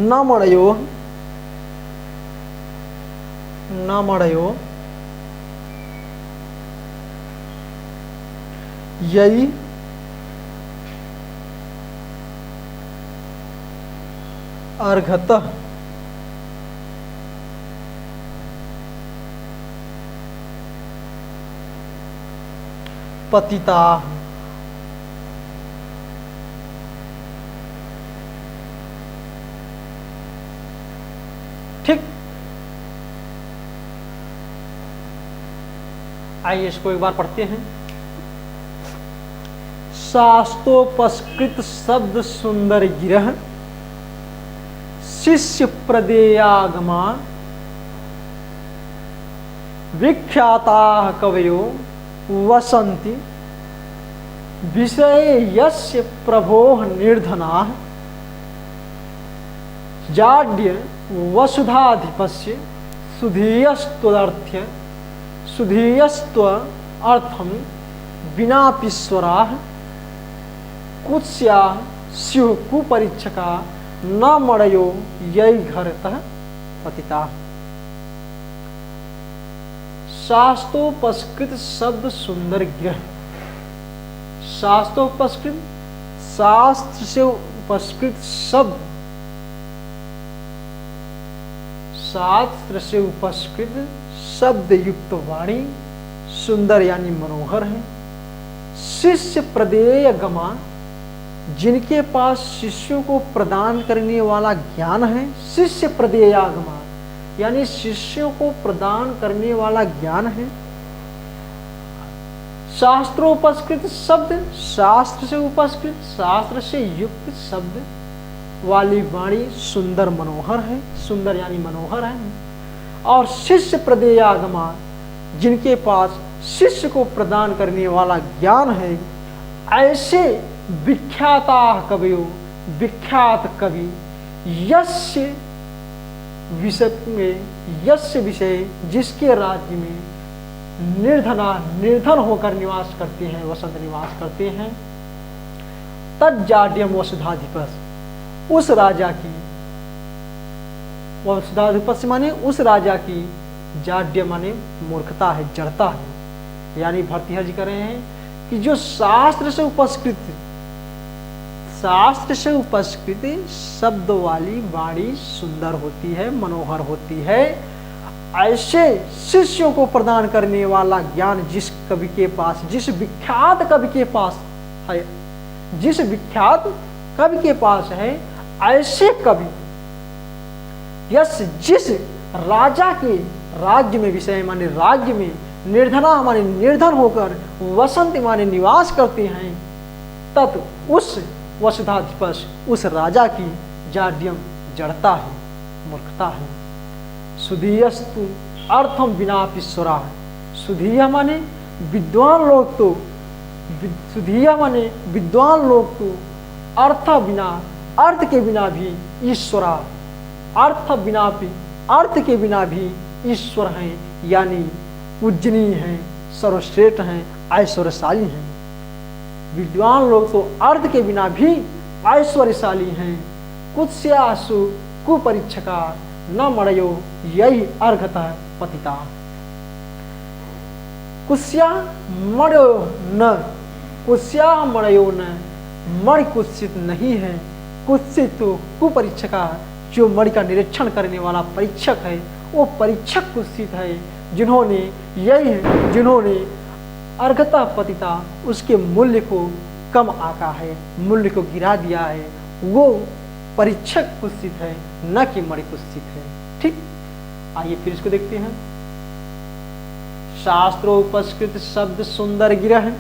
न मणयो यई अर्घतः पतिता। ठीक, आइए इसको एक बार पढ़ते हैं। शास्तोपस्कृत शब्द सुंदर गिरह शिष्य प्रदेयागमा विख्याता कवयो वसन्ति विषये यस्य प्रभोः निर्धनाः जाड्य वसुधाधिपस्य सुधीयस्त्वर्थम विनापीश्वराः कुत्स्याः स्युः कुपरीक्षका न मणयो यई घरतः पतिता। शास्त्रोपस्कृत शब्द सुंदर गिरह। शास्त्रोपस्कृत, शास्त्र से उपस्कृत शब्द, शास्त्र से उपस्कृत शब्द युक्त वाणी सुंदर यानी मनोहर है। शिष्य प्रदेय गमा, जिनके पास शिष्यों को प्रदान करने वाला ज्ञान है। शिष्य प्रदेयागमा यानी शिष्यों को प्रदान करने वाला ज्ञान है। शास्त्रोपस्कृत शब्द, शास्त्र से उपस्कृत, शास्त्र से युक्त शब्द वाली वाणी सुंदर मनोहर है। सुंदर यानी मनोहर है। और शिष्य प्रदेयागमा, जिनके पास शिष्य को प्रदान करने वाला ज्ञान है। ऐसे विख्याता कवियो, विख्यात कवि यस्य विषय जिसके राज्य में निर्धन होकर निवास करते हैं, वसंत निवास करते हैं। तज्जाड्यम वसुधाधिपस, उस राजा की, वसुधाधिपस माने उस राजा की, जाड्य माने मूर्खता है, जड़ता है। यानी भर्तृहरि जी कह रहे हैं कि जो शास्त्र से उपस्कृत शब्द वाली वाणी सुंदर होती है, मनोहर होती है। ऐसे शिष्यों को प्रदान करने वाला ज्ञान जिस कवि के पास, जिस विख्यात कवि के पास है, जिस विख्यात कवि के पास है, ऐसे कवि जिस राजा के राज्य में, विषय माने राज्य में, निर्धना माने निर्धन होकर, वसंत माने निवास करते हैं, तत् उस वसुधाधिपस, उस राजा की जाड्यम जड़ता है। मूर्खता है। सुधीयस्तु अर्थम बिना ईश्वरा। सुधीय माने विद्वान लोग तो, सुधीय माने विद्वान लोग तो अर्थ बिना, अर्थ के बिना भी ईश्वरा, अर्थ के बिना भी ईश्वर हैं, यानी पूजनीय हैं, सर्वश्रेष्ठ हैं, ऐश्वर्यशाली हैं। विद्वान लोग तो अर्थ के बिना भी ऐश्वर्यशाली हैं। कुत्स्यासु कुपरीक्षका न मणयो यही अर्घतः पतिता। कुत्स्या मणयो न, कुत्स्या मणयो न, मणि कुत्सित नहीं है। कुत्सित तो कुपरीक्षका, जो मणि का निरीक्षण करने वाला परीक्षक है, वो परीक्षक कुत्सित है, जिन्होंने अर्घतः पतिता, उसके मूल्य को कम आका है, मूल्य को गिरा दिया है, वो परीक्षक कुत्सित है, न कि मणि कुत्सित है। ठीक, आइए फिर इसको देखते हैं। शास्त्रोपस्कृत शब्द सुंदर गिरह।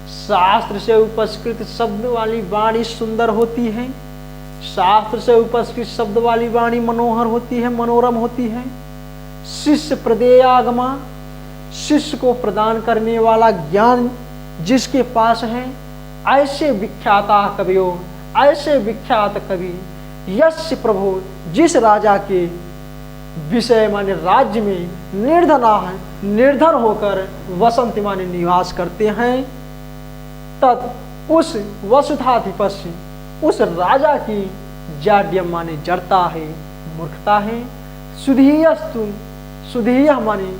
शास्त्र से उपस्कृत शब्द वाली वाणी सुंदर होती है। शास्त्र से उपस्कृत शब्द वाली वाणी मनोहर होती है, मनोरम होती है। शिष्य प्रदेयागमा, शिष्य को प्रदान करने वाला ज्ञान जिसके पास है, ऐसे विख्याता कवियों, ऐसे विख्यात कवि, यस्य प्रभु, जिस राजा के विषय माने राज्य में निर्धना है, निर्धन होकर वसंत माने निवास करते हैं, तत् उस वसुधाधिपस्य, उस राजा की जाड्यम माने जड़ता है, मूर्खता है। सुधीयस्तु, सुधीय माने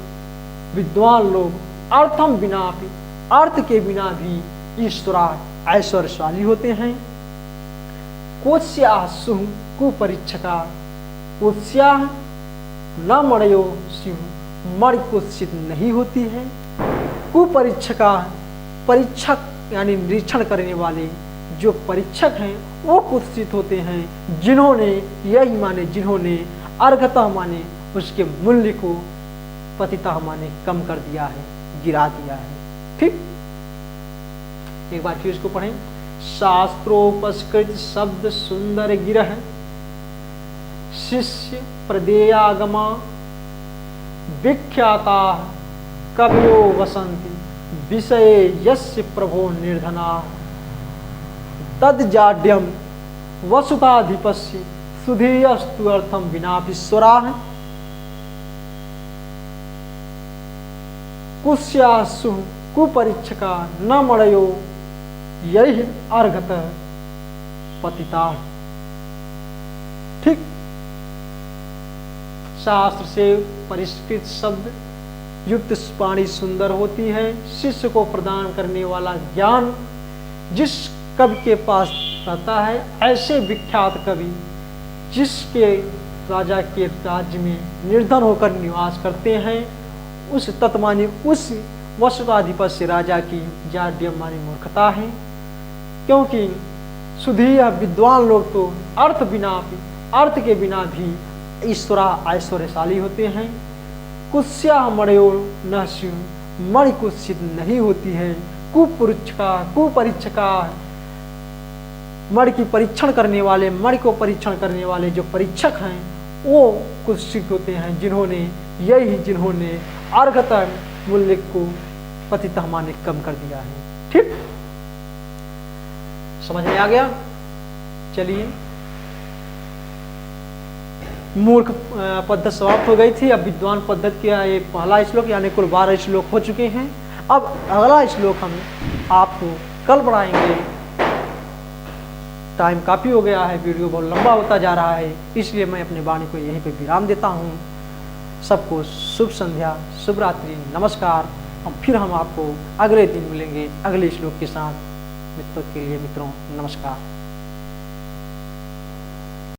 विद्वान लोग, अर्थम बिना भी, अर्थ के बिना भी ईश्वरा ऐश्वर्यशाली होते हैं। कोत्स्या सुह कुपरीक्षका, कोत्स्या न मणयो सिंह, मणि कुत्सित नहीं होती है। कुपरीक्षका, परीक्षक यानी निरीक्षण करने वाले जो परीक्षक हैं वो कुत्सित होते हैं, जिन्होंने यही माने, जिन्होंने अर्घतः माने उसके मूल्य को पतिता माने कम कर दिया है, गिरा दिया है। ठीक, एक बार फिर इसको पढ़ें। शास्त्रोपस्कृत शब्द सुंदर गिरह, शिष्य प्रदेयागमा, विख्याता कवियो वसंति, विषय यस्य प्रभो निर्धना, तद्जाड्यम वसुताधिपस्य, सुधीयस्तु अर्थम विनापीश्वरा। कुस्यासु कुपरीक्षका न मणयो यही अर्घत पतिता। ठीक, शास्त्र से परिष्कृत शब्द युक्त वाणी सुंदर होती है। शिष्य को प्रदान करने वाला ज्ञान जिस कवि के पास रहता है, ऐसे विख्यात कवि जिसके राजा के राज्य में निर्धन होकर निवास करते हैं, उस तत्मानी, उस वसुताधिपस्य राजा की जाड्यम मानी मूर्खता है। क्योंकि सुधीय विद्वान लोग तो अर्थ के बिना भी ईश्वरा ऐश्वर्यशाली होते हैं। कुत्स्या मणयो न स्यु, मणि कुत्सित नहीं होती है। कुपरीक्षका, मणि की परीक्षण करने वाले, मणि को परीक्षण करने वाले जो परीक्षक हैं वो कुत्सित होते हैं, जिन्होंने अर्घतर मूल्य को पतिता माने कम कर दिया है। ठीक, समझ में आ गया। चलिए, मूर्ख पद्धत समाप्त हो गई थी। अब विद्वान पद्धत का ये पहला श्लोक यानी कुल 12 श्लोक हो चुके हैं। अब अगला श्लोक हम आपको कल पढ़ाएंगे। टाइम काफ़ी हो गया है, वीडियो बहुत लंबा होता जा रहा है, इसलिए मैं अपने वाणी को यहीं पे विराम देता हूँ। सबको शुभ संध्या, शुभ रात्रि, नमस्कार। फिर हम आपको अगले दिन मिलेंगे अगले श्लोक के साथ। मित्रों के लिए मित्रों नमस्कार।